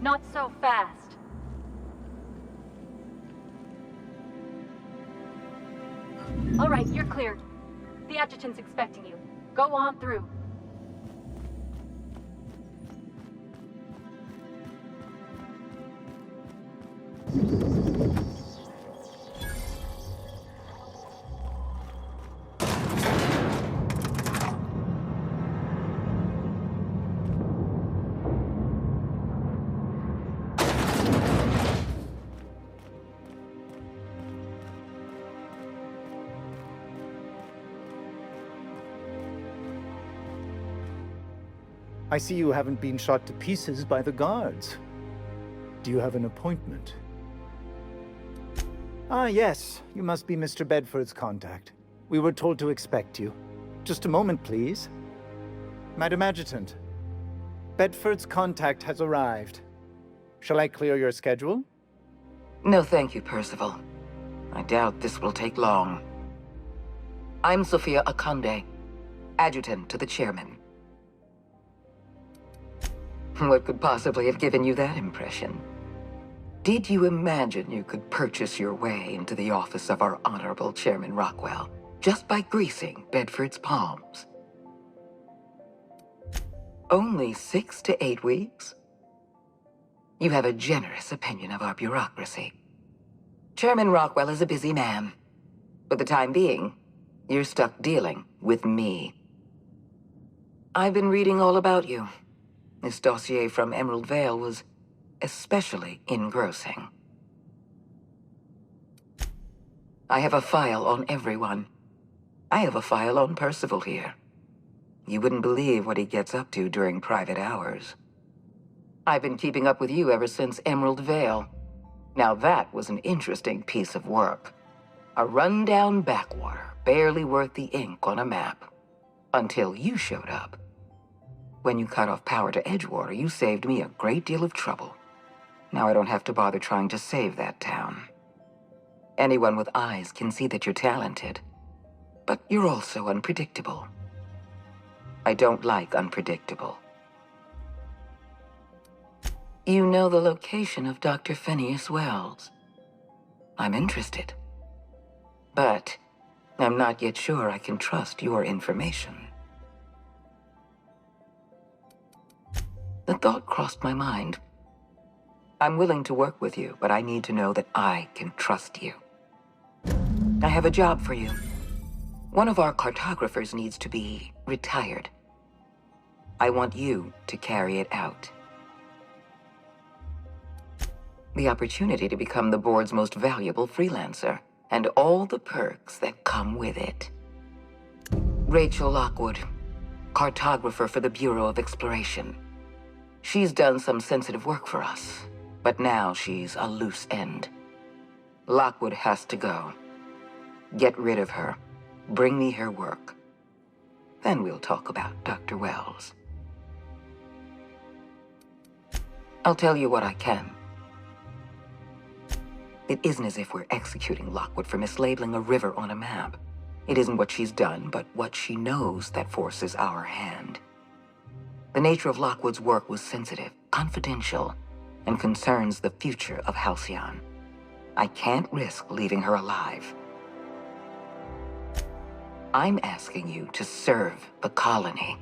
Not so fast. All right, you're cleared. The adjutant's expecting you. Go on through. I see you haven't been shot to pieces by the guards. Do you have an appointment? Ah, yes. You must be Mr. Bedford's contact. We were told to expect you. Just a moment, please. Madam Adjutant, Bedford's contact has arrived. Shall I clear your schedule? No, thank you, Percival. I doubt this will take long. I'm Sofia Akande, adjutant to the chairman. What could possibly have given you that impression? Did you imagine you could purchase your way into the office of our Honorable Chairman Rockwell just by greasing Bedford's palms? Only 6 to 8 weeks? You have a generous opinion of our bureaucracy. Chairman Rockwell is a busy man. For the time being, you're stuck dealing with me. I've been reading all about you. This dossier from Emerald Vale was especially engrossing. I have a file on everyone. I have a file on Percival here. You wouldn't believe what he gets up to during private hours. I've been keeping up with you ever since Emerald Vale. Now that was an interesting piece of work. A rundown backwater, barely worth the ink on a map. Until you showed up. When you cut off power to Edgewater, you saved me a great deal of trouble. Now I don't have to bother trying to save that town. Anyone with eyes can see that you're talented. But you're also unpredictable. I don't like unpredictable. You know the location of Dr. Phineas Wells. I'm interested. But I'm not yet sure I can trust your information. The thought crossed my mind. I'm willing to work with you, but I need to know that I can trust you. I have a job for you. One of our cartographers needs to be retired. I want you to carry it out. The opportunity to become the board's most valuable freelancer, and all the perks that come with it. Rachel Lockwood, cartographer for the Bureau of Exploration. She's done some sensitive work for us, but now she's a loose end. Lockwood has to go. Get rid of her. Bring me her work. Then we'll talk about Dr. Wells. I'll tell you what I can. It isn't as if we're executing Lockwood for mislabeling a river on a map. It isn't what she's done, but what she knows that forces our hand. The nature of Lockwood's work was sensitive, confidential, and concerns the future of Halcyon. I can't risk leaving her alive. I'm asking you to serve the colony.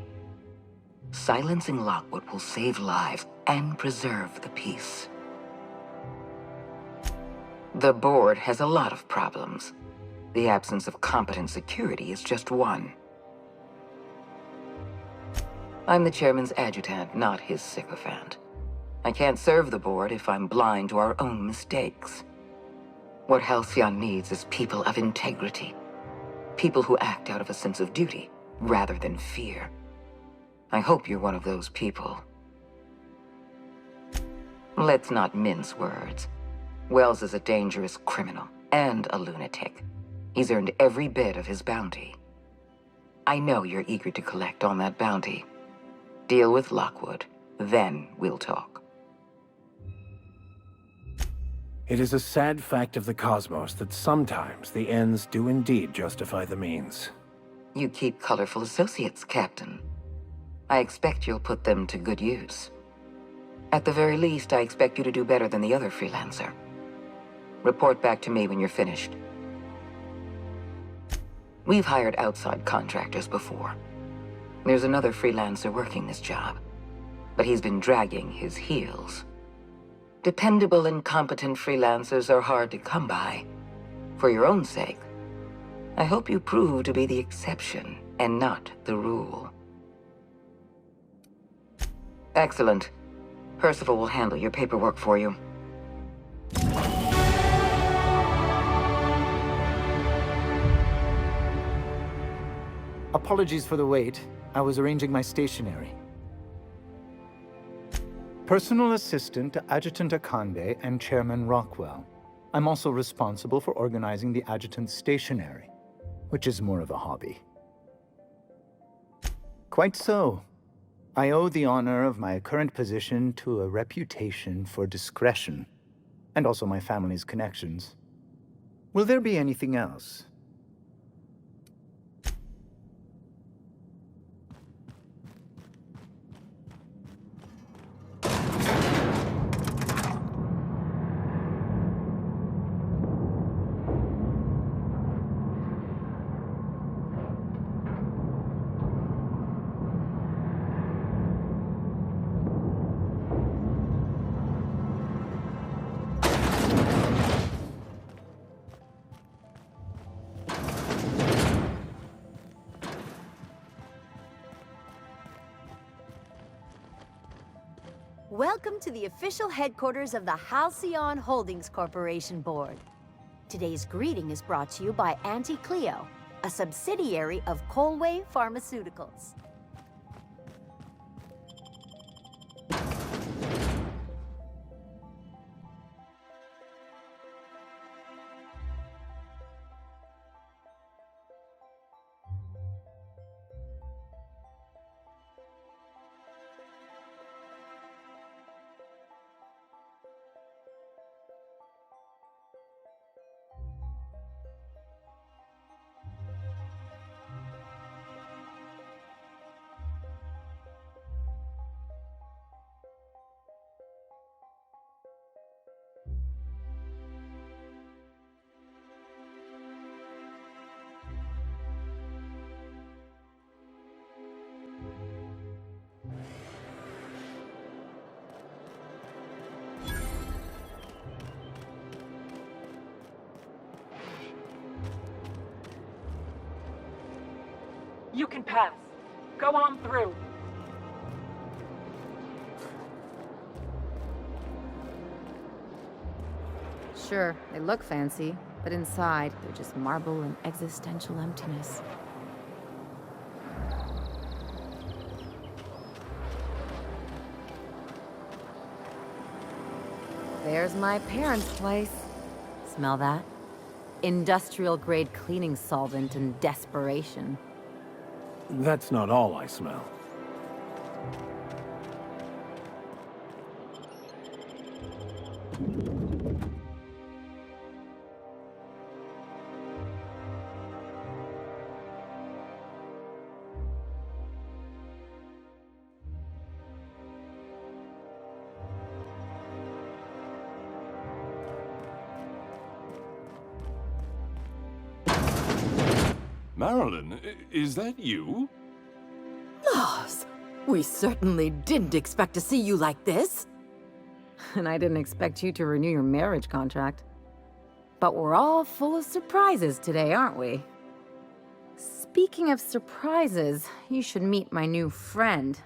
Silencing Lockwood will save lives and preserve the peace. The board has a lot of problems. The absence of competent security is just one. I'm the chairman's adjutant, not his sycophant. I can't serve the board if I'm blind to our own mistakes. What Halcyon needs is people of integrity. People who act out of a sense of duty, rather than fear. I hope you're one of those people. Let's not mince words. Wells is a dangerous criminal and a lunatic. He's earned every bit of his bounty. I know you're eager to collect on that bounty. Deal with Lockwood, then we'll talk. It is a sad fact of the cosmos that sometimes the ends do indeed justify the means. You keep colorful associates, Captain. I expect you'll put them to good use. At the very least, I expect you to do better than the other freelancer. Report back to me when you're finished. We've hired outside contractors before. There's another freelancer working this job, but he's been dragging his heels. Dependable and competent freelancers are hard to come by. For your own sake, I hope you prove to be the exception and not the rule. Excellent. Percival will handle your paperwork for you. Apologies for the wait. I was arranging my stationery. Personal assistant to Adjutant Akande and Chairman Rockwell. I'm also responsible for organizing the adjutant's stationery, which is more of a hobby. Quite so. I owe the honor of my current position to a reputation for discretion, and also my family's connections. Will there be anything else? Welcome to the official headquarters of the Halcyon Holdings Corporation Board. Today's greeting is brought to you by Auntie Cleo, a subsidiary of Colway Pharmaceuticals. You can pass. Go on through. Sure, they look fancy, but inside, they're just marble and existential emptiness. There's my parents' place. Smell that? Industrial-grade cleaning solvent and desperation. That's not all I smell. Marilyn, is that you? Lars, we certainly didn't expect to see you like this. And I didn't expect you to renew your marriage contract. But we're all full of surprises today, aren't we? Speaking of surprises, you should meet my new friend.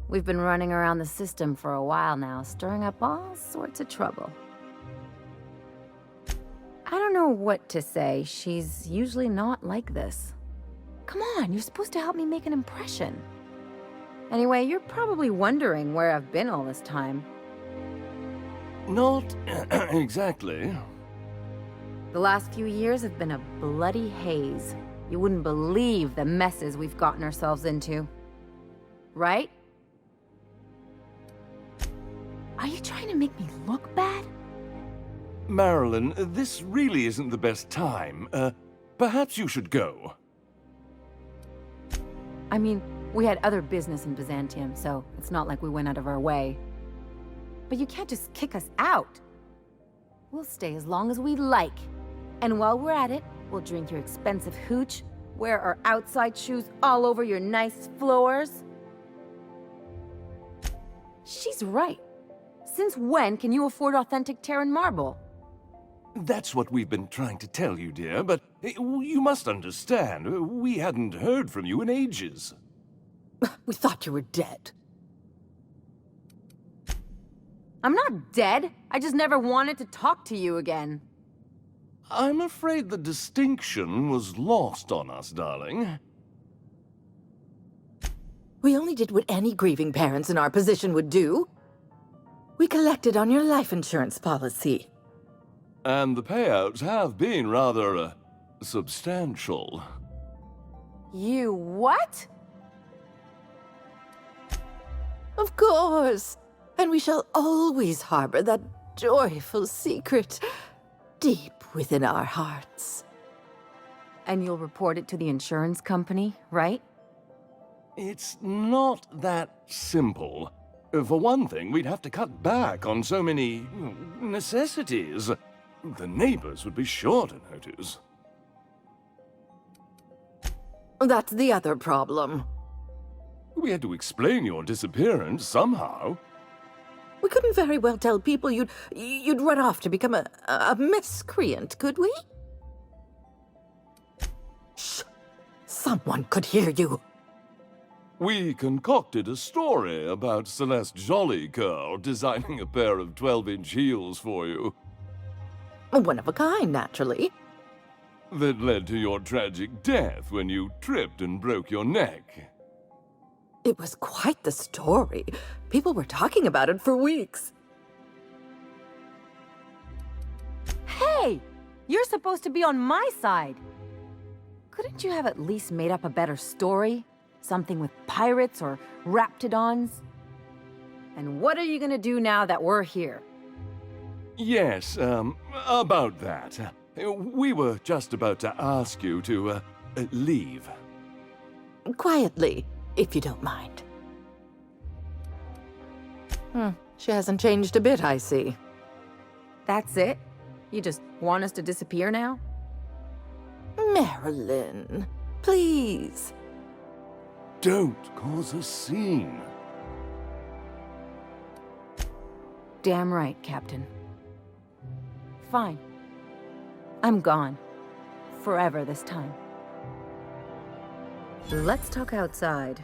We've been running around the system for a while now, stirring up all sorts of trouble. I don't know what to say. She's usually not like this. Come on, you're supposed to help me make an impression. Anyway, you're probably wondering where I've been all this time. Not exactly. The last few years have been a bloody haze. You wouldn't believe the messes we've gotten ourselves into. Right? Are you trying to make me look bad? Marilyn, this really isn't the best time. Perhaps you should go. I mean, we had other business in Byzantium, so it's not like we went out of our way. But you can't just kick us out. We'll stay as long as we like. And while we're at it, we'll drink your expensive hooch, wear our outside shoes all over your nice floors. She's right. Since when can you afford authentic Terran marble? That's what we've been trying to tell you, dear, but you must understand, we hadn't heard from you in ages. We thought you were dead. I'm not dead. I just never wanted to talk to you again. I'm afraid the distinction was lost on us, darling. We only did what any grieving parents in our position would do. We collected on your life insurance policy. And the payouts have been rather, substantial. You what? Of course. And we shall always harbor that joyful secret deep within our hearts. And you'll report it to the insurance company, right? It's not that simple. For one thing, we'd have to cut back on so many necessities. The neighbors would be sure to notice. That's the other problem. We had to explain your disappearance somehow. We couldn't very well tell people you'd run off to become a miscreant, could we? Shh! Someone could hear you. We concocted a story about Celeste Jollycurl designing a pair of 12-inch heels for you. One of a kind, naturally. That led to your tragic death when you tripped and broke your neck. It was quite the story. People were talking about it for weeks. Hey! You're supposed to be on my side! Couldn't you have at least made up a better story? Something with pirates or raptidons? And what are you gonna do now that we're here? Yes, about that. We were just about to ask you to, leave. Quietly, if you don't mind. She hasn't changed a bit, I see. That's it? You just want us to disappear now? Marilyn, please. Don't cause a scene. Damn right, Captain. Fine. I'm gone. Forever this time. Let's talk outside.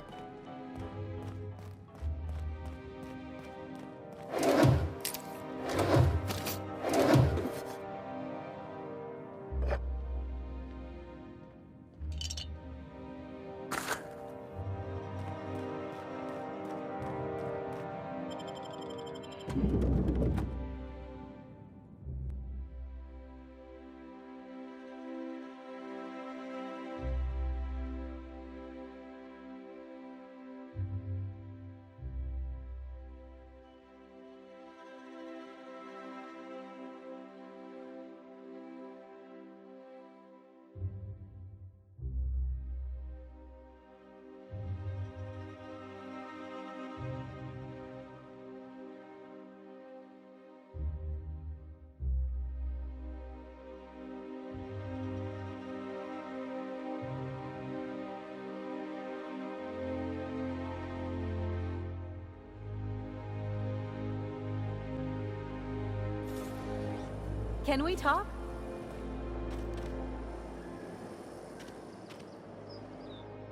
Can we talk?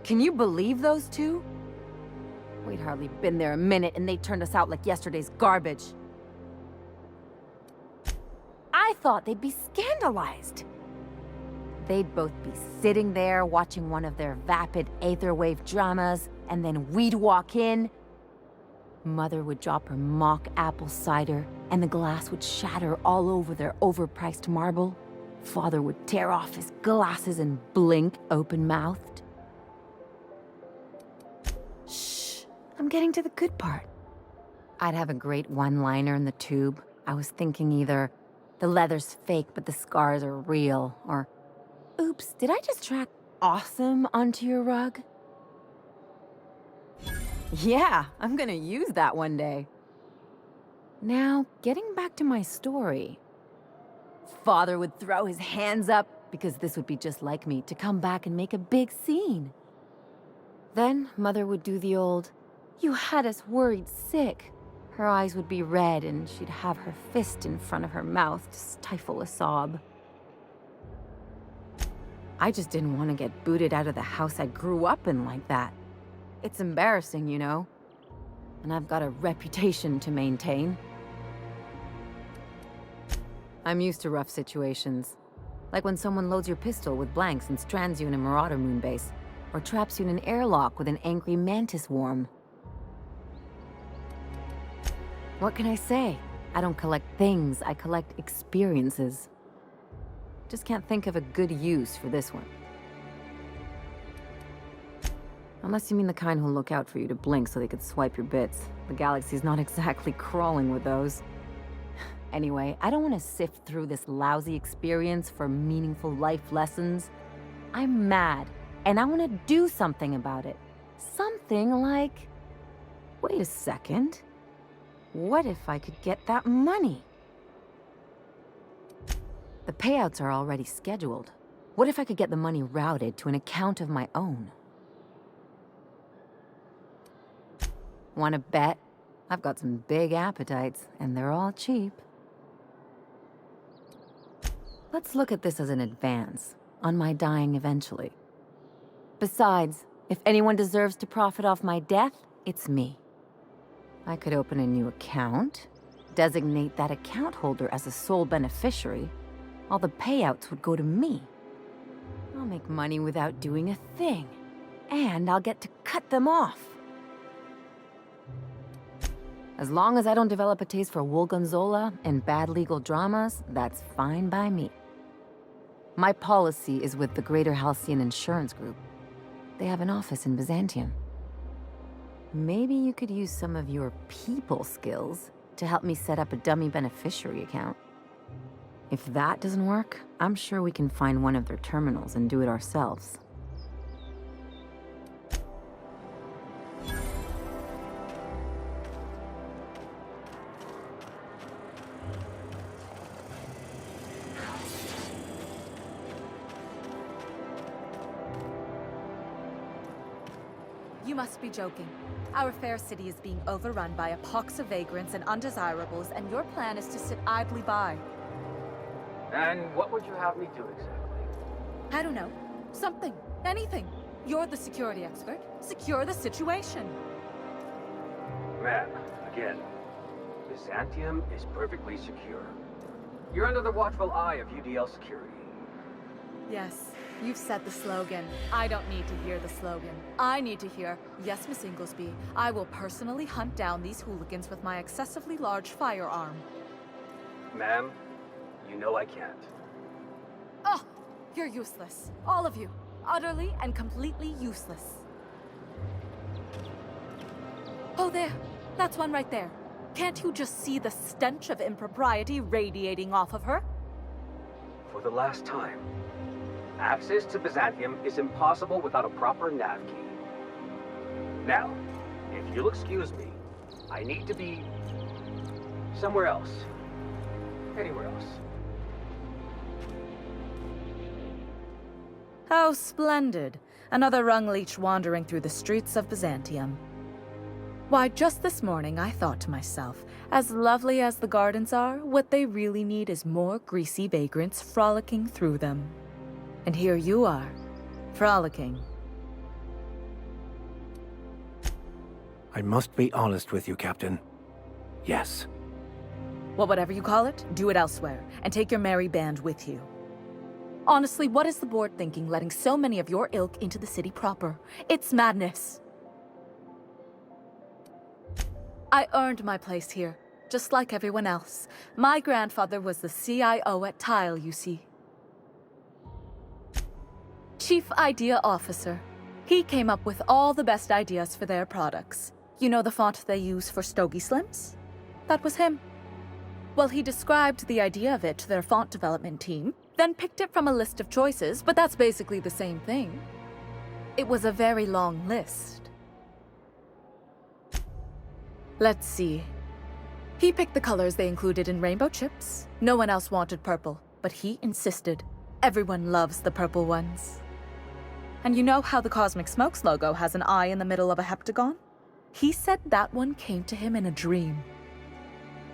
Can you believe those two? We'd hardly been there a minute and they turned us out like yesterday's garbage. I thought they'd be scandalized. They'd both be sitting there watching one of their vapid aetherwave dramas, and then we'd walk in. Mother would drop her mock apple cider, and the glass would shatter all over their overpriced marble. Father would tear off his glasses and blink open-mouthed. Shh, I'm getting to the good part. I'd have a great one-liner in the tube. I was thinking either, the leather's fake but the scars are real, or, oops, did I just track awesome onto your rug? Yeah, I'm gonna use that one day. Now, getting back to my story. Father would throw his hands up, because this would be just like me, to come back and make a big scene. Then, Mother would do the old, "You had us worried sick." Her eyes would be red, and she'd have her fist in front of her mouth to stifle a sob. I just didn't want to get booted out of the house I grew up in like that. It's embarrassing, you know? And I've got a reputation to maintain. I'm used to rough situations. Like when someone loads your pistol with blanks and strands you in a Marauder moonbase, or traps you in an airlock with an angry mantis worm. What can I say? I don't collect things, I collect experiences. Just can't think of a good use for this one. Unless you mean the kind who'll look out for you to blink so they could swipe your bits. The galaxy's not exactly crawling with those. Anyway, I don't want to sift through this lousy experience for meaningful life lessons. I'm mad, and I want to do something about it. Something like... Wait a second. What if I could get that money? The payouts are already scheduled. What if I could get the money routed to an account of my own? Want to bet? I've got some big appetites, and they're all cheap. Let's look at this as an advance, on my dying eventually. Besides, if anyone deserves to profit off my death, it's me. I could open a new account, designate that account holder as a sole beneficiary. All the payouts would go to me. I'll make money without doing a thing, and I'll get to cut them off. As long as I don't develop a taste for wool gonzola and bad legal dramas, that's fine by me. My policy is with the Greater Halcyon Insurance Group. They have an office in Byzantium. Maybe you could use some of your people skills to help me set up a dummy beneficiary account. If that doesn't work, I'm sure we can find one of their terminals and do it ourselves. You must be joking. Our fair city is being overrun by a pox of vagrants and undesirables, and your plan is to sit idly by. And what would you have me do exactly? I don't know. Something. Anything. You're the security expert. Secure the situation. Ma'am, again, Byzantium is perfectly secure. You're under the watchful eye of UDL security. Yes, you've said the slogan. I don't need to hear the slogan. I need to hear, "Yes, Miss Inglesby, I will personally hunt down these hooligans with my excessively large firearm." Ma'am, you know I can't. Oh, you're useless. All of you. Utterly and completely useless. Oh, there. That's one right there. Can't you just see the stench of impropriety radiating off of her? For the last time, access to Byzantium is impossible without a proper nav key. Now, if you'll excuse me, I need to be somewhere else. Anywhere else. How splendid. Another rung leech wandering through the streets of Byzantium. Why, just this morning I thought to myself, as lovely as the gardens are, what they really need is more greasy vagrants frolicking through them. And here you are, frolicking. I must be honest with you, Captain. Yes. Well, whatever you call it, do it elsewhere, and take your merry band with you. Honestly, what is the board thinking letting so many of your ilk into the city proper? It's madness. I earned my place here, just like everyone else. My grandfather was the CIO at Tile, you see. Chief Idea Officer. He came up with all the best ideas for their products. You know the font they use for Stogie Slims? That was him. Well, he described the idea of it to their font development team, then picked it from a list of choices, but that's basically the same thing. It was a very long list. Let's see. He picked the colors they included in rainbow chips. No one else wanted purple, but he insisted. Everyone loves the purple ones. And you know how the Cosmic Smokes logo has an eye in the middle of a heptagon? He said that one came to him in a dream.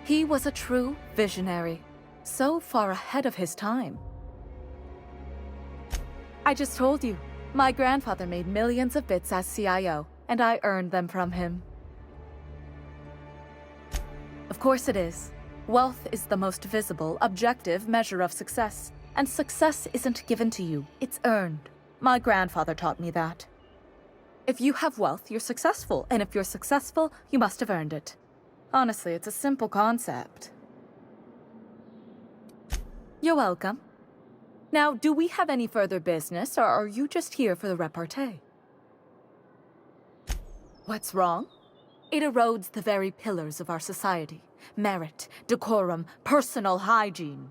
He was a true visionary, so far ahead of his time. I just told you, my grandfather made millions of bits as CIO, and I earned them from him. Of course it is. Wealth is the most visible, objective measure of success. And success isn't given to you, it's earned. My grandfather taught me that. If you have wealth, you're successful, and if you're successful, you must have earned it. Honestly, it's a simple concept. You're welcome. Now, do we have any further business, or are you just here for the repartee? What's wrong? It erodes the very pillars of our society. Merit, decorum, personal hygiene.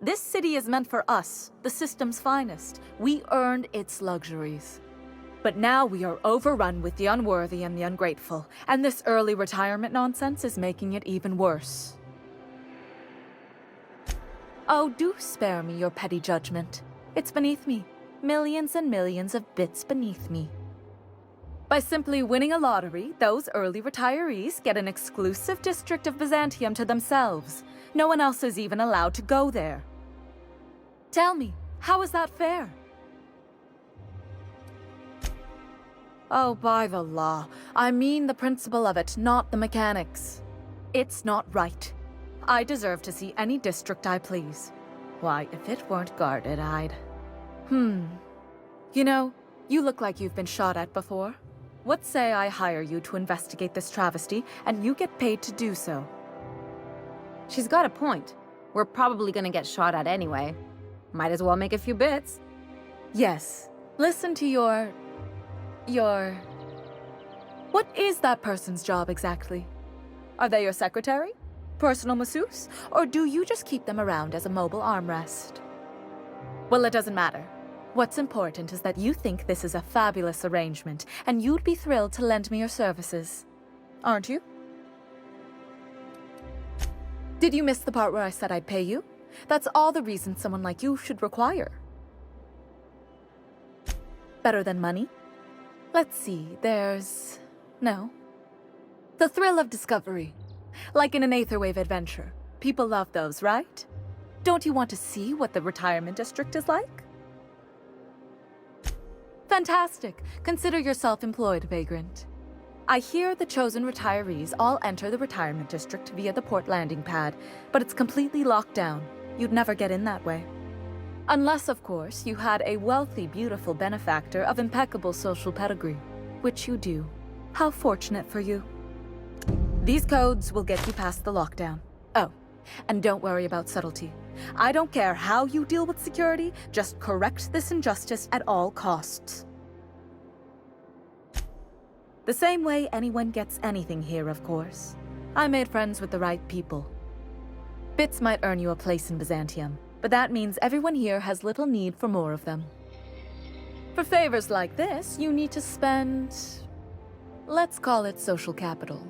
This city is meant for us, the system's finest. We earned its luxuries. But now we are overrun with the unworthy and the ungrateful, and this early retirement nonsense is making it even worse. Oh, do spare me your petty judgment. It's beneath me. Millions and millions of bits beneath me. By simply winning a lottery, those early retirees get an exclusive district of Byzantium to themselves. No one else is even allowed to go there. Tell me, how is that fair? Oh, by the law. I mean the principle of it, not the mechanics. It's not right. I deserve to see any district I please. Why, if it weren't guarded, I'd... You know, you look like you've been shot at before. What say I hire you to investigate this travesty, and you get paid to do so? She's got a point. We're probably gonna get shot at anyway. Might as well make a few bits. Yes. Listen to your... What is that person's job exactly? Are they your secretary? Personal masseuse? Or do you just keep them around as a mobile armrest? Well, it doesn't matter. What's important is that you think this is a fabulous arrangement, and you'd be thrilled to lend me your services. Aren't you? Did you miss the part where I said I'd pay you? That's all the reason someone like you should require. Better than money? Let's see, there's... No. The thrill of discovery. Like in an Aetherwave adventure. People love those, right? Don't you want to see what the retirement district is like? Fantastic. Consider yourself employed, vagrant. I hear the chosen retirees all enter the retirement district via the port landing pad, but it's completely locked down. You'd never get in that way. Unless, of course, you had a wealthy, beautiful benefactor of impeccable social pedigree, which you do. How fortunate for you. These codes will get you past the lockdown. Oh, and don't worry about subtlety. I don't care how you deal with security, just correct this injustice at all costs. The same way anyone gets anything here, of course. I made friends with the right people. Bits might earn you a place in Byzantium, but that means everyone here has little need for more of them. For favors like this, you need to spend... let's call it social capital.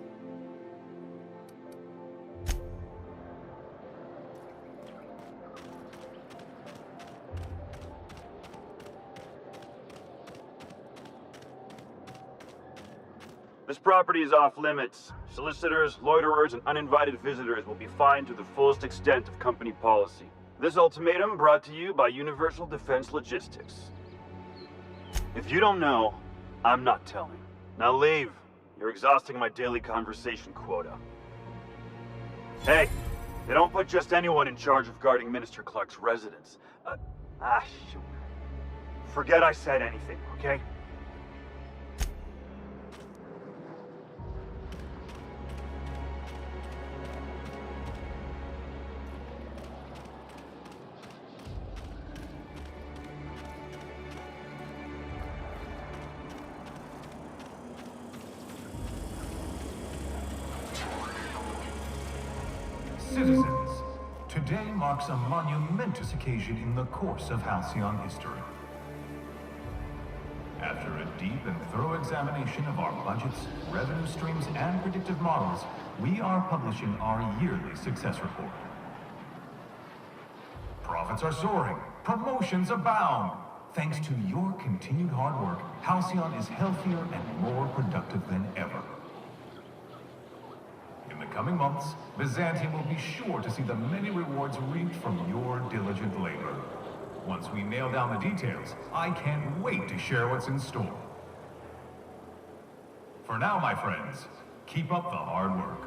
This property is off limits. Solicitors, loiterers, and uninvited visitors will be fined to the fullest extent of company policy. This ultimatum brought to you by Universal Defense Logistics. If you don't know, I'm not telling. Now leave. You're exhausting my daily conversation quota. Hey, they don't put just anyone in charge of guarding Minister Clark's residence. Shoot. Forget I said anything, okay? Citizens, today marks a monumentous occasion in the course of Halcyon history. After a deep and thorough examination of our budgets, revenue streams, and predictive models, we are publishing our yearly success report. Profits are soaring. Promotions abound. Thanks to your continued hard work, Halcyon is healthier and more productive than ever. In the coming months, Byzantium will be sure to see the many rewards reaped from your diligent labor. Once we nail down the details, I can't wait to share what's in store. For now, my friends, keep up the hard work.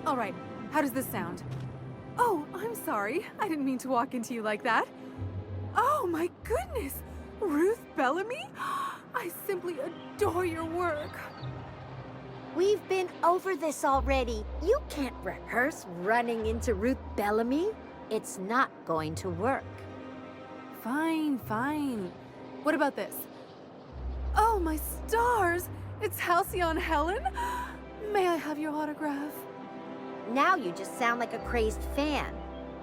All right, how does this sound? Oh, I'm sorry. I didn't mean to walk into you like that. Oh my goodness! Ruth Bellamy? I simply adore your work. We've been over this already. You can't rehearse running into Ruth Bellamy. It's not going to work. Fine, fine. What about this? Oh, my stars! It's Halcyon Helen? May I have your autograph? Now you just sound like a crazed fan,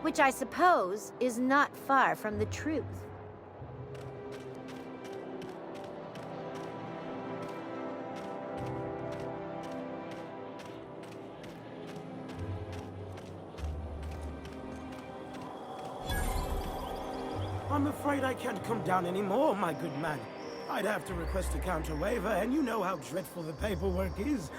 which I suppose is not far from the truth. I'm afraid I can't come down anymore, my good man. I'd have to request a counter waiver, and you know how dreadful the paperwork is.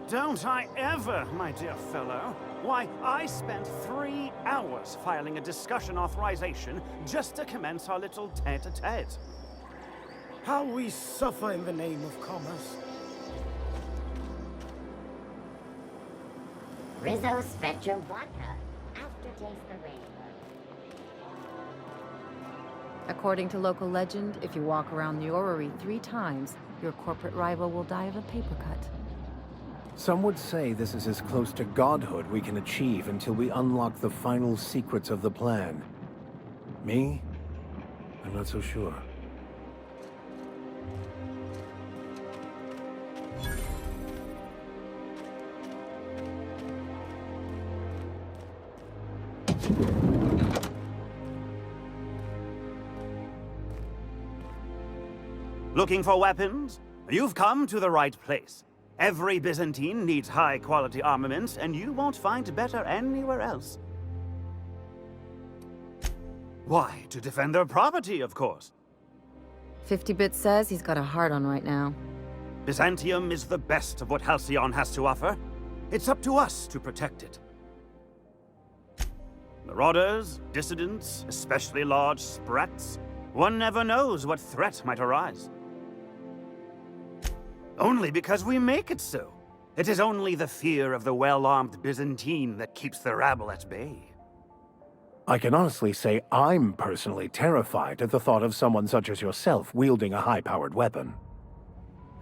Don't I ever, my dear fellow. Why, I spent 3 hours filing a discussion authorization just to commence our little tete-a-tete. How we suffer in the name of commerce. Rizzo Spectrum Vodka. Aftertaste the rainbow. According to local legend, if you walk around the orrery 3 times, your corporate rival will die of a paper cut. Some would say this is as close to godhood we can achieve until we unlock the final secrets of the plan. Me? I'm not so sure. Looking for weapons? You've come to the right place. Every Byzantine needs high-quality armaments, and you won't find better anywhere else. Why, to defend their property, of course. 50-Bit says he's got a hard on right now. Byzantium is the best of what Halcyon has to offer. It's up to us to protect it. Marauders, dissidents, especially large sprats. One never knows what threat might arise. Only because we make it so. It is only the fear of the well-armed Byzantine that keeps the rabble at bay. I can honestly say I'm personally terrified at the thought of someone such as yourself wielding a high-powered weapon.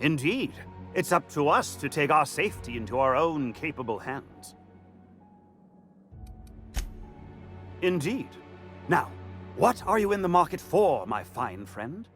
Indeed. It's up to us to take our safety into our own capable hands. Indeed. Now, what are you in the market for, my fine friend?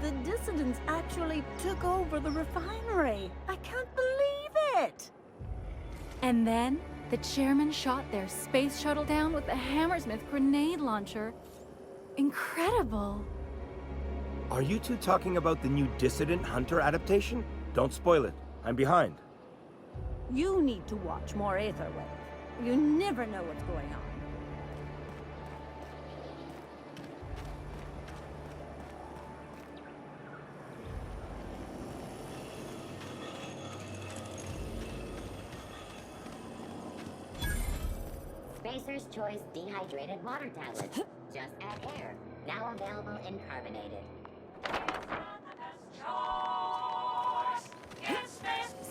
The dissidents actually took over the refinery. I can't believe it! And then, the chairman shot their space shuttle down with the Hammersmith grenade launcher. Incredible. Are you two talking about the new Dissident Hunter adaptation? Don't spoil it. I'm behind. You need to watch more Aetherwave. You never know what's going on. Spacer's Choice Dehydrated Water Tablets. Just add air. Now available in carbonated.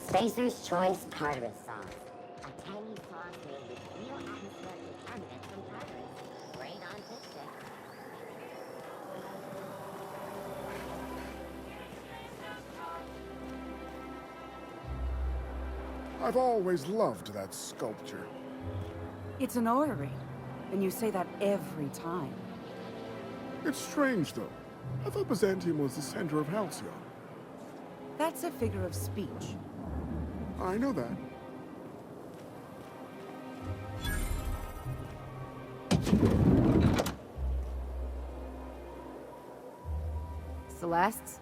Spacer's Choice Tartarus Sauce. A tangy sauce made with real atmospheric carbonate from Tartarus. Great on fish sticks. I've always loved that sculpture. It's an orrery, and you say that every time. It's strange, though. I thought Byzantium was the center of Halcyon. That's a figure of speech. I know that. Celeste?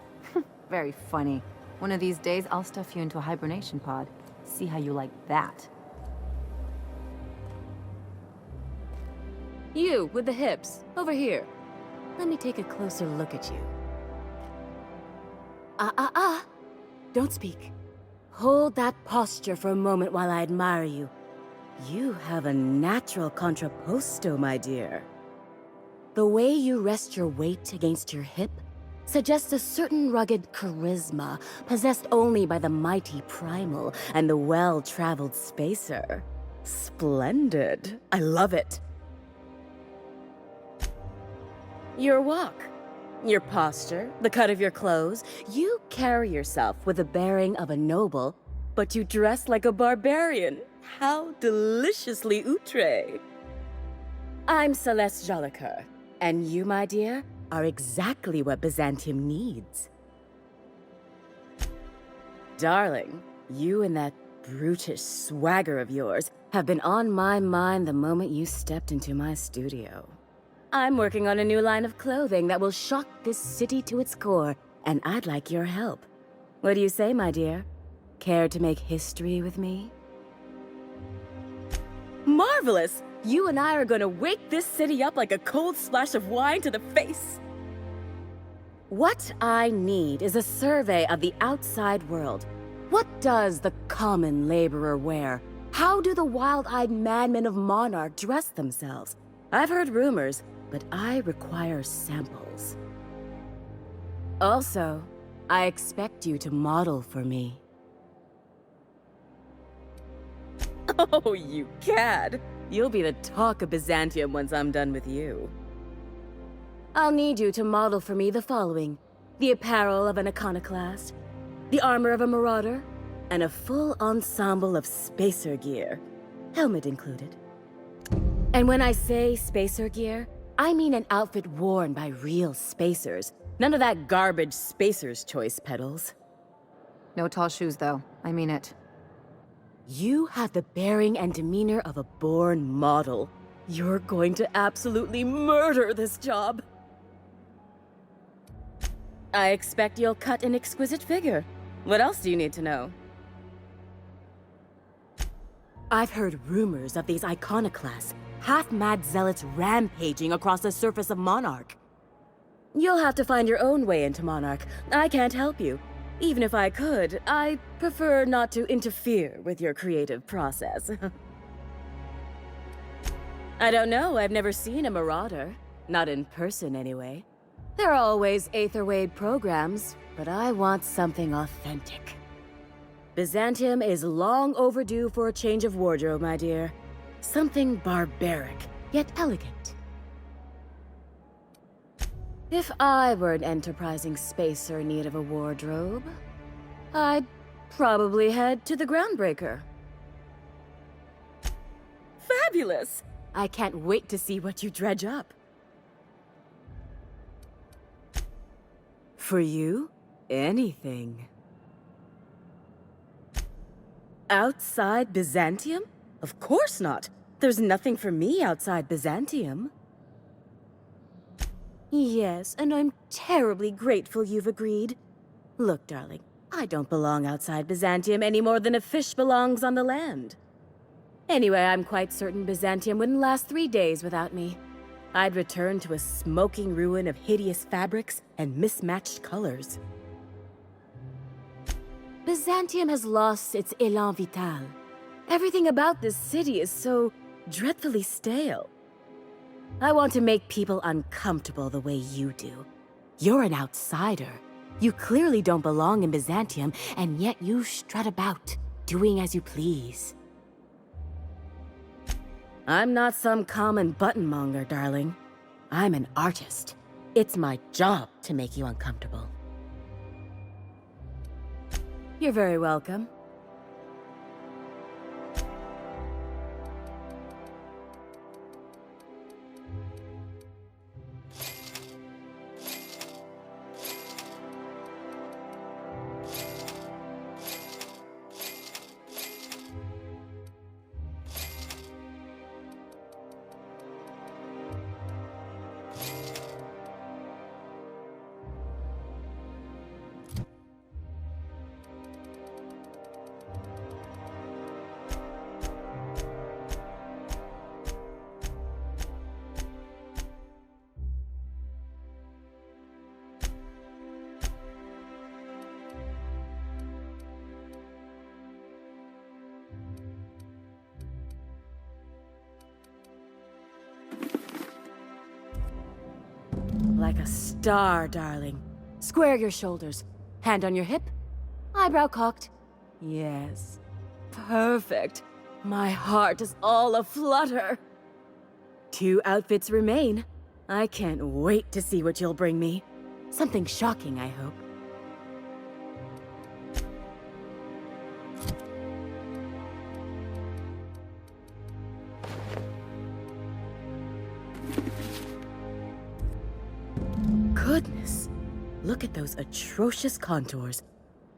Very funny. One of these days, I'll stuff you into a hibernation pod. See how you like that. You, with the hips. Over here. Let me take a closer look at you. Don't speak. Hold that posture for a moment while I admire you. You have a natural contrapposto, my dear. The way you rest your weight against your hip suggests a certain rugged charisma possessed only by the mighty primal and the well-traveled spacer. Splendid. I love it. Your walk, your posture, the cut of your clothes, you carry yourself with the bearing of a noble, but you dress like a barbarian. How deliciously outre. I'm Celeste Jolicoeur, and you, my dear, are exactly what Byzantium needs. Darling, you and that brutish swagger of yours have been on my mind the moment you stepped into my studio. I'm working on a new line of clothing that will shock this city to its core, and I'd like your help. What do you say, my dear? Care to make history with me? Marvelous! You and I are gonna wake this city up like a cold splash of wine to the face. What I need is a survey of the outside world. What does the common laborer wear? How do the wild-eyed madmen of Monarch dress themselves? I've heard rumors, but I require samples. Also, I expect you to model for me. Oh, you cad! You'll be the talk of Byzantium once I'm done with you. I'll need you to model for me the following: the apparel of an iconoclast, the armor of a marauder, and a full ensemble of spacer gear, helmet included. And when I say spacer gear, I mean an outfit worn by real spacers. None of that garbage spacer's choice pedals. No tall shoes, though. I mean it. You have the bearing and demeanor of a born model. You're going to absolutely murder this job. I expect you'll cut an exquisite figure. What else do you need to know? I've heard rumors of these iconoclasts, half-mad zealots rampaging across the surface of Monarch. You'll have to find your own way into Monarch. I can't help you. Even if I could, I prefer not to interfere with your creative process. I don't know, I've never seen a marauder. Not in person, anyway. There are always Aetherwade programs, but I want something authentic. Byzantium is long overdue for a change of wardrobe, my dear. Something barbaric, yet elegant. If I were an enterprising spacer in need of a wardrobe, I'd probably head to the Groundbreaker. Fabulous! I can't wait to see what you dredge up. For you, anything. Outside Byzantium? Of course not. There's nothing for me outside Byzantium. Yes, and I'm terribly grateful you've agreed. Look, darling, I don't belong outside Byzantium any more than a fish belongs on the land. Anyway, I'm quite certain Byzantium wouldn't last 3 days without me. I'd return to a smoking ruin of hideous fabrics and mismatched colors. Byzantium has lost its élan vital. Everything about this city is so dreadfully stale. I want to make people uncomfortable the way you do. You're an outsider. You clearly don't belong in Byzantium, and yet you strut about, doing as you please. I'm not some common buttonmonger, darling. I'm an artist. It's my job to make you uncomfortable. You're very welcome. Like a star, darling. Square your shoulders. Hand on your hip. Eyebrow cocked. Yes. Perfect. My heart is all aflutter. 2 outfits remain. I can't wait to see what you'll bring me. Something shocking, I hope. Goodness. Look at those atrocious contours.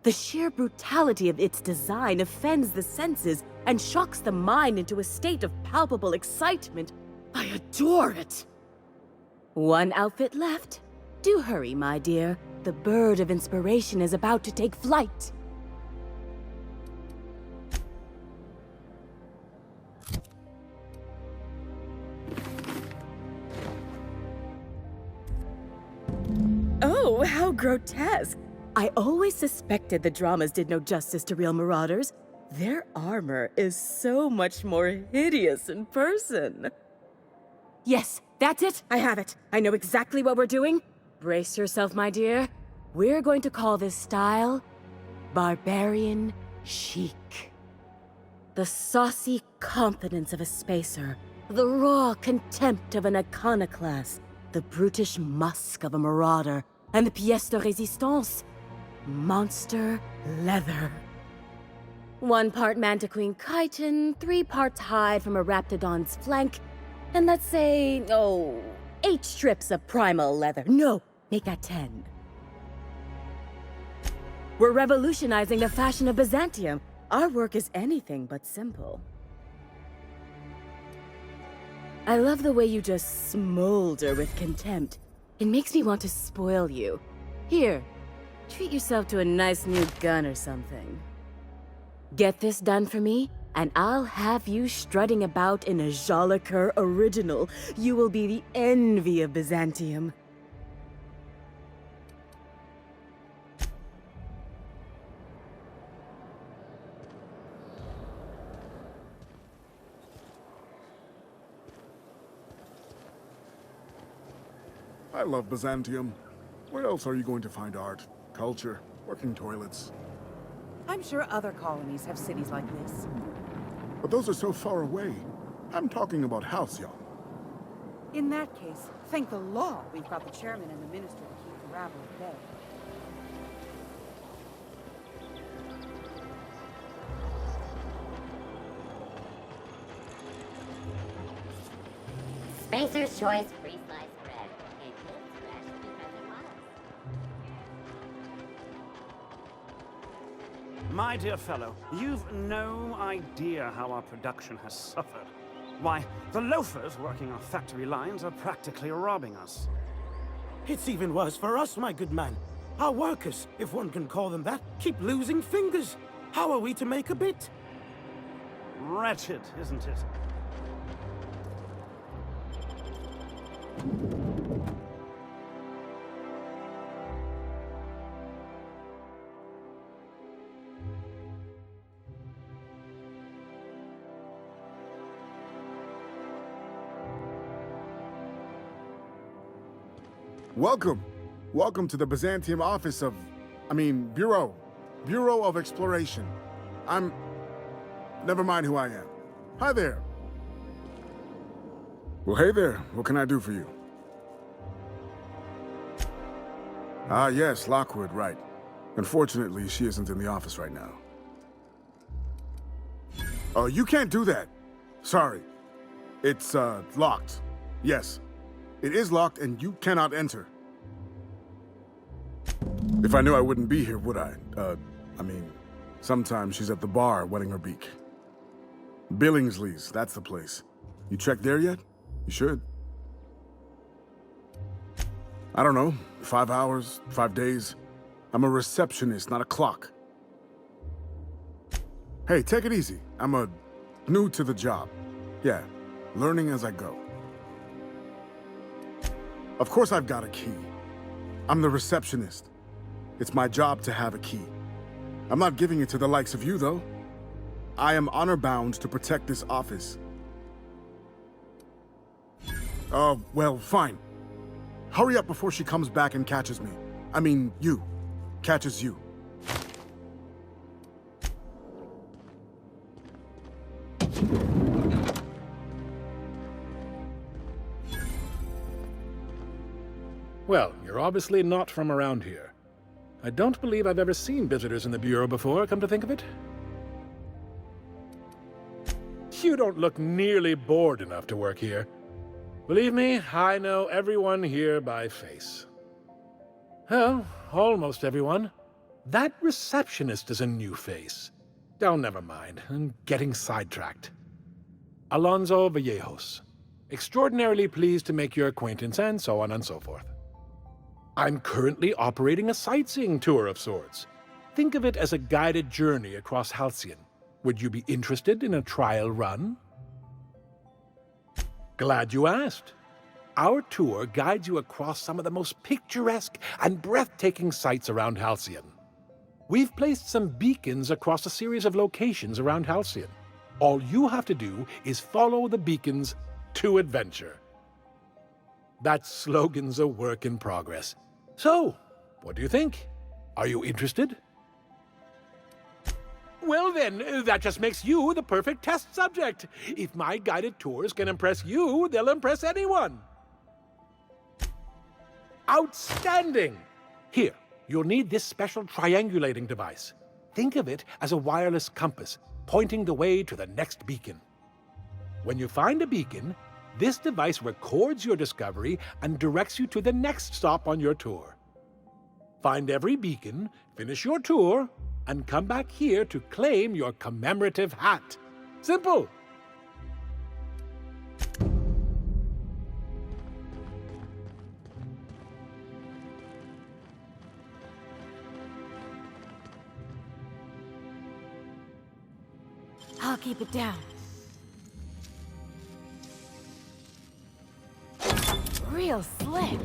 The sheer brutality of its design offends the senses and shocks the mind into a state of palpable excitement. I adore it! 1 outfit left. Do hurry, my dear. The bird of inspiration is about to take flight. Oh, how grotesque! I always suspected the dramas did no justice to real marauders. Their armor is so much more hideous in person. Yes, that's it. I have it. I know exactly what we're doing. Brace yourself, my dear. We're going to call this style barbarian chic. The saucy confidence of a spacer, the raw contempt of an iconoclast, the brutish musk of a marauder, and the pièce de résistance, monster leather. 1 part mantiquine chitin, 3 parts hide from a raptidon's flank, and let's say, 8 strips of primal leather. No, make that 10. We're revolutionizing the fashion of Byzantium. Our work is anything but simple. I love the way you just smolder with contempt. It makes me want to spoil you. Here, treat yourself to a nice new gun or something. Get this done for me, and I'll have you strutting about in a Jolicoeur original. You will be the envy of Byzantium. I love Byzantium. Where else are you going to find art, culture, working toilets? I'm sure other colonies have cities like this. But those are so far away. I'm talking about Halcyon. In that case, thank the law we've got the chairman and the minister to keep the rabble at bay. Spacer's Choice pre-sliced bread. It looks fresh because it was. My dear fellow, you've no idea how our production has suffered. Why, the loafers working our factory lines are practically robbing us. It's even worse for us, my good man. Our workers, if one can call them that, keep losing fingers. How are we to make a bit? Wretched, isn't it? Welcome. Welcome to the Byzantium office of... Bureau. Bureau of Exploration. Never mind who I am. Hi there. Well, hey there. What can I do for you? Ah, yes, Lockwood, right. Unfortunately, she isn't in the office right now. Oh, you can't do that. Sorry. It's, locked. Yes. It is locked and you cannot enter. If I knew I wouldn't be here, would I? Sometimes she's at the bar wetting her beak. Billingsley's, that's the place. You checked there yet? You should. I don't know, 5 hours, 5 days. I'm a receptionist, not a clock. Hey, take it easy. I'm new to the job. Yeah, learning as I go. Of course I've got a key. I'm the receptionist. It's my job to have a key. I'm not giving it to the likes of you, though. I am honor-bound to protect this office. Well, fine. Hurry up before she comes back and catches me. I mean, you. Catches you. Well, you're obviously not from around here. I don't believe I've ever seen visitors in the Bureau before, come to think of it. You don't look nearly bored enough to work here. Believe me, I know everyone here by face. Well, almost everyone. That receptionist is a new face. Oh, never mind. I'm getting sidetracked. Alonso Vallejos. Extraordinarily pleased to make your acquaintance, and so on and so forth. I'm currently operating a sightseeing tour of sorts. Think of it as a guided journey across Halcyon. Would you be interested in a trial run? Glad you asked. Our tour guides you across some of the most picturesque and breathtaking sights around Halcyon. We've placed some beacons across a series of locations around Halcyon. All you have to do is follow the beacons to adventure. That slogan's a work in progress. So, what do you think? Are you interested? Well then, that just makes you the perfect test subject. If my guided tours can impress you, they'll impress anyone. Outstanding! Here, you'll need this special triangulating device. Think of it as a wireless compass, pointing the way to the next beacon. When you find a beacon, this device records your discovery and directs you to the next stop on your tour. Find every beacon, finish your tour, and come back here to claim your commemorative hat. Simple! I'll keep it down. Real slick.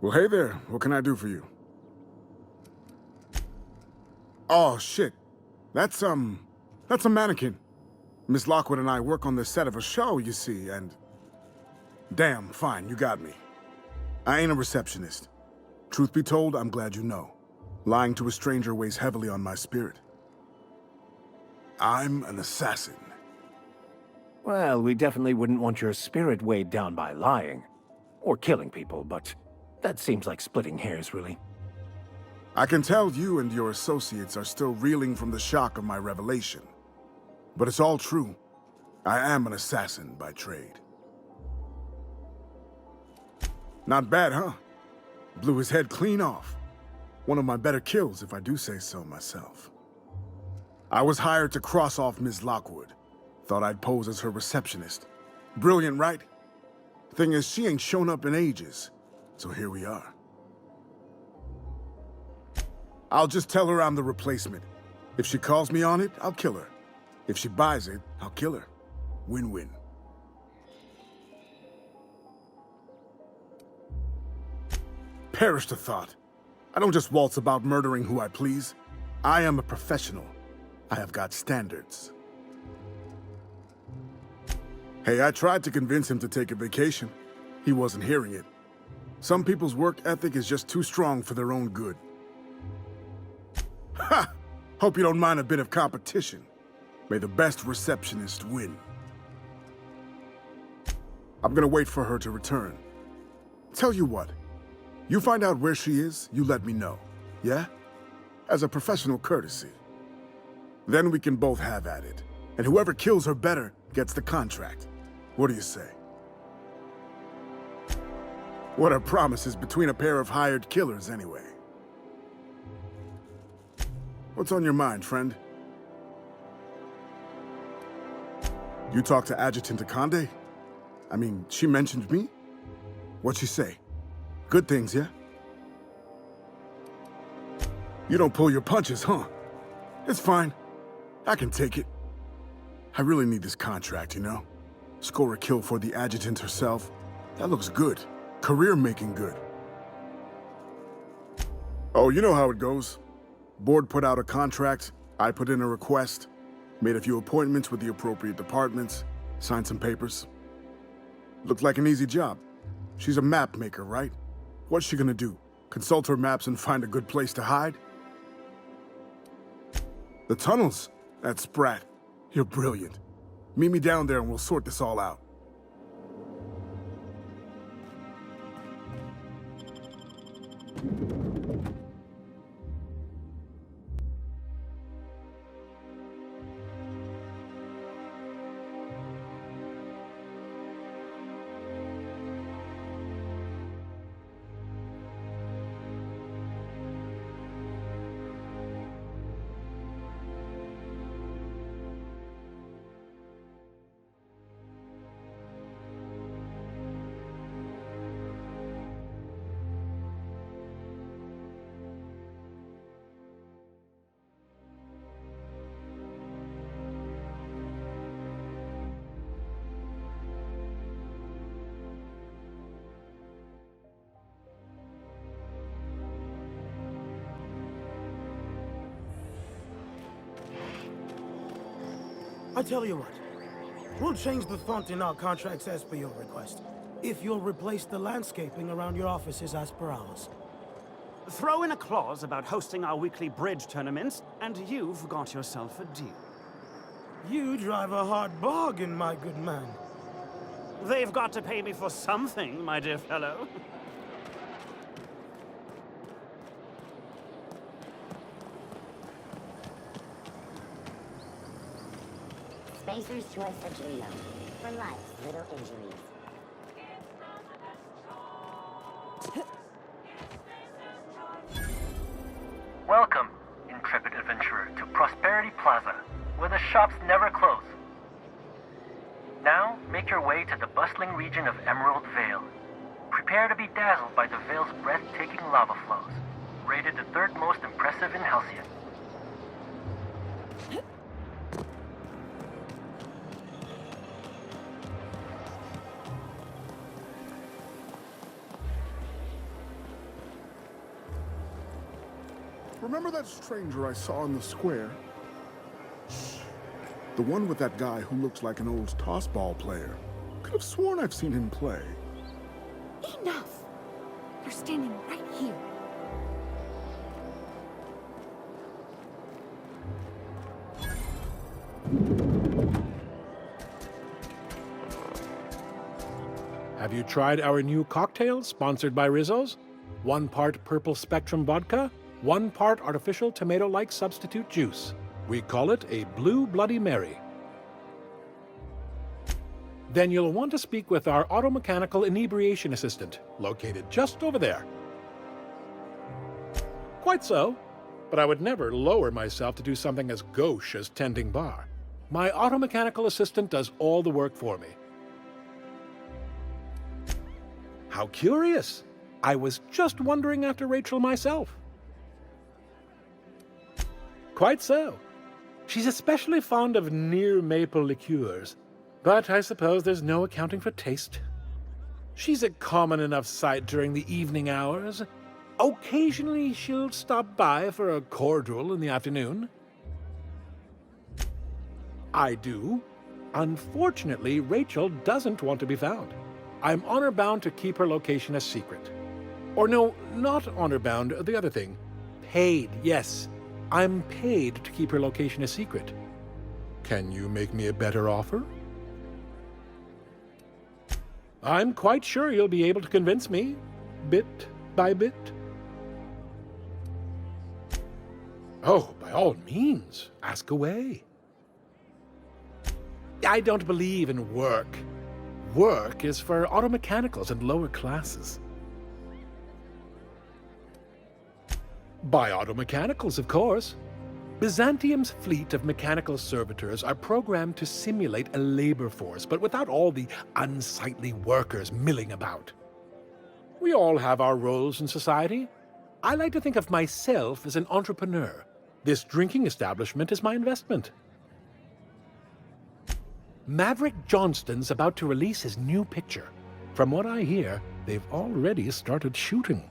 Well, hey there. What can I do for you? Oh, shit. That's a mannequin. Miss Lockwood and I work on the set of a show, you see, and... Damn, fine, you got me. I ain't a receptionist. Truth be told, I'm glad you know. Lying to a stranger weighs heavily on my spirit. I'm an assassin. Well, we definitely wouldn't want your spirit weighed down by lying. Or killing people, but that seems like splitting hairs, really. I can tell you and your associates are still reeling from the shock of my revelation. But it's all true. I am an assassin by trade. Not bad, huh? Blew his head clean off. One of my better kills, if I do say so myself. I was hired to cross off Ms. Lockwood. Thought I'd pose as her receptionist. Brilliant, right? Thing is, she ain't shown up in ages. So here we are. I'll just tell her I'm the replacement. If she calls me on it, I'll kill her. If she buys it, I'll kill her. Win-win. Perish the thought. I don't just waltz about murdering who I please. I am a professional. I have got standards. Hey, I tried to convince him to take a vacation. He wasn't hearing it. Some people's work ethic is just too strong for their own good. Ha! Hope you don't mind a bit of competition. May the best receptionist win. I'm gonna wait for her to return. Tell you what, you find out where she is, you let me know, yeah? As a professional courtesy. Then we can both have at it, and whoever kills her better gets the contract. What do you say? What are promises between a pair of hired killers, anyway? What's on your mind, friend? You talked to Adjutant Akande? I mean, she mentioned me? What'd she say? Good things, yeah? You don't pull your punches, huh? It's fine. I can take it. I really need this contract, you know? Score a kill for the Adjutant herself. That looks good. Career-making good. Oh, you know how it goes. Board put out a contract, I put in a request, made a few appointments with the appropriate departments, signed some papers. Looked like an easy job. She's a map maker, right? What's she gonna do? Consult her maps and find a good place to hide? The tunnels? That's Sprat. You're brilliant. Meet me down there and we'll sort this all out. I tell you what, we'll change the font in our contracts as per your request, if you'll replace the landscaping around your offices as per ours. Throw in a clause about hosting our weekly bridge tournaments, and you've got yourself a deal. You drive a hard bargain, my good man. They've got to pay me for something, my dear fellow. Spacer's choice for Juno. For life's little injuries. Welcome, intrepid adventurer, to Prosperity Plaza, where the shops never close. Now, make your way to the bustling region of Emerald Vale. Prepare to be dazzled by the Vale's breathtaking lava flows, rated the third most impressive in Halcyon. remember that stranger I saw in the square? The one with that guy who looks like an old tossball player. Could have sworn I've seen him play. Enough! You're standing right here. Have you tried our new cocktail sponsored by Rizzo's? 1 part Purple Spectrum vodka, 1 part artificial tomato-like substitute juice. We call it a Blue Bloody Mary. Then you'll want to speak with our automechanical inebriation assistant, located just over there. Quite so, but I would never lower myself to do something as gauche as tending bar. My automechanical assistant does all the work for me. How curious! I was just wondering after Rachel myself. Quite so. She's especially fond of near maple liqueurs, but I suppose there's no accounting for taste. She's a common enough sight during the evening hours. Occasionally she'll stop by for a cordial in the afternoon. I do. Unfortunately, Rachel doesn't want to be found. I'm honor-bound to keep her location a secret. Or no, not honor-bound, the other thing. Paid, yes. I'm paid to keep her location a secret. Can you make me a better offer? I'm quite sure you'll be able to convince me, bit by bit. Oh, by all means, ask away. I don't believe in work. Work is for automechanicals and lower classes. By automechanicals, of course. Byzantium's fleet of mechanical servitors are programmed to simulate a labor force, but without all the unsightly workers milling about. We all have our roles in society. I like to think of myself as an entrepreneur. This drinking establishment is my investment. Maverick Johnston's about to release his new picture. From what I hear, they've already started shooting.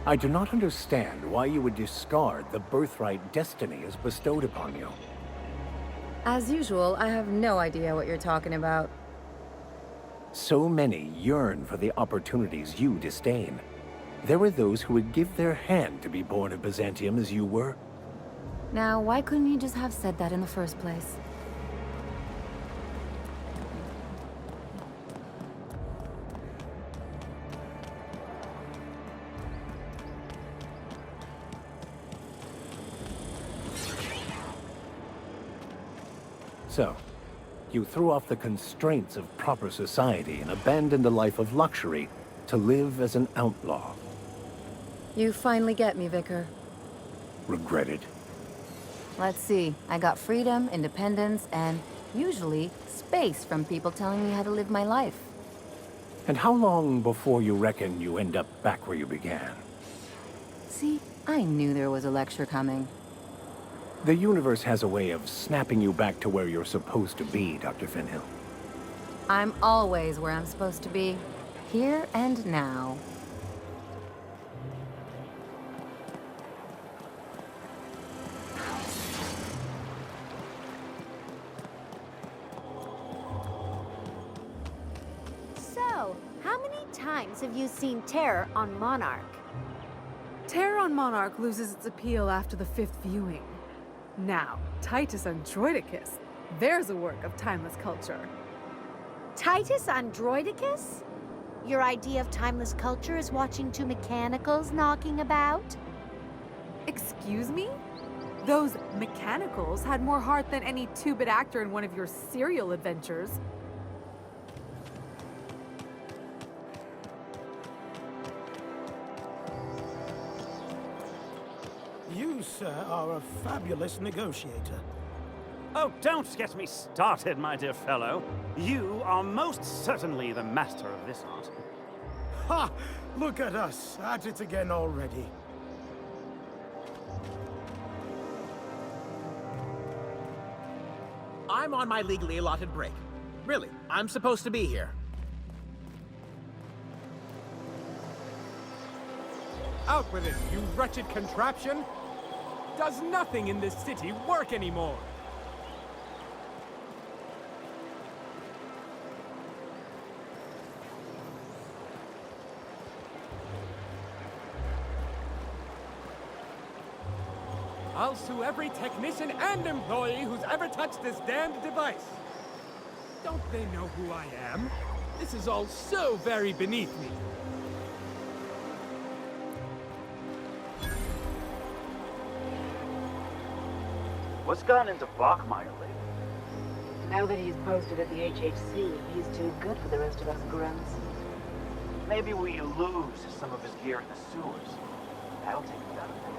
I do not understand why you would discard the birthright destiny is bestowed upon you. As usual, I have no idea what you're talking about. So many yearn for the opportunities you disdain. There were those who would give their hand to be born of Byzantium as you were. Now, why couldn't you just have said that in the first place? So, you threw off the constraints of proper society and abandoned a life of luxury to live as an outlaw. You finally get me, Vicar. Regret it? Let's see. I got freedom, independence, and usually space from people telling me how to live my life. And how long before you reckon you end up back where you began? See, I knew there was a lecture coming. The universe has a way of snapping you back to where you're supposed to be, Dr. Finhill. I'm always where I'm supposed to be. Here and now. So, how many times have you seen Terror on Monarch? Terror on Monarch loses its appeal after the 5th viewing. Now, Titus Androidicus, there's a work of timeless culture. Titus Androidicus? Your idea of timeless culture is watching 2 mechanicals knocking about? Excuse me? Those mechanicals had more heart than any 2-bit actor in one of your serial adventures. You, sir, are a fabulous negotiator. Oh, don't get me started, my dear fellow. You are most certainly the master of this art. Ha! Look at us, at it again already. I'm on my legally allotted break. Really, I'm supposed to be here. Out with it, you wretched contraption! Does nothing in this city work anymore? I'll sue every technician and employee who's ever touched this damned device. Don't they know who I am? This is all so very beneath me. What's gotten into Bachmeyer lately? Now that he's posted at the HHC, he's too good for the rest of us grunts. Maybe we lose some of his gear in the sewers. That'll take me out of there.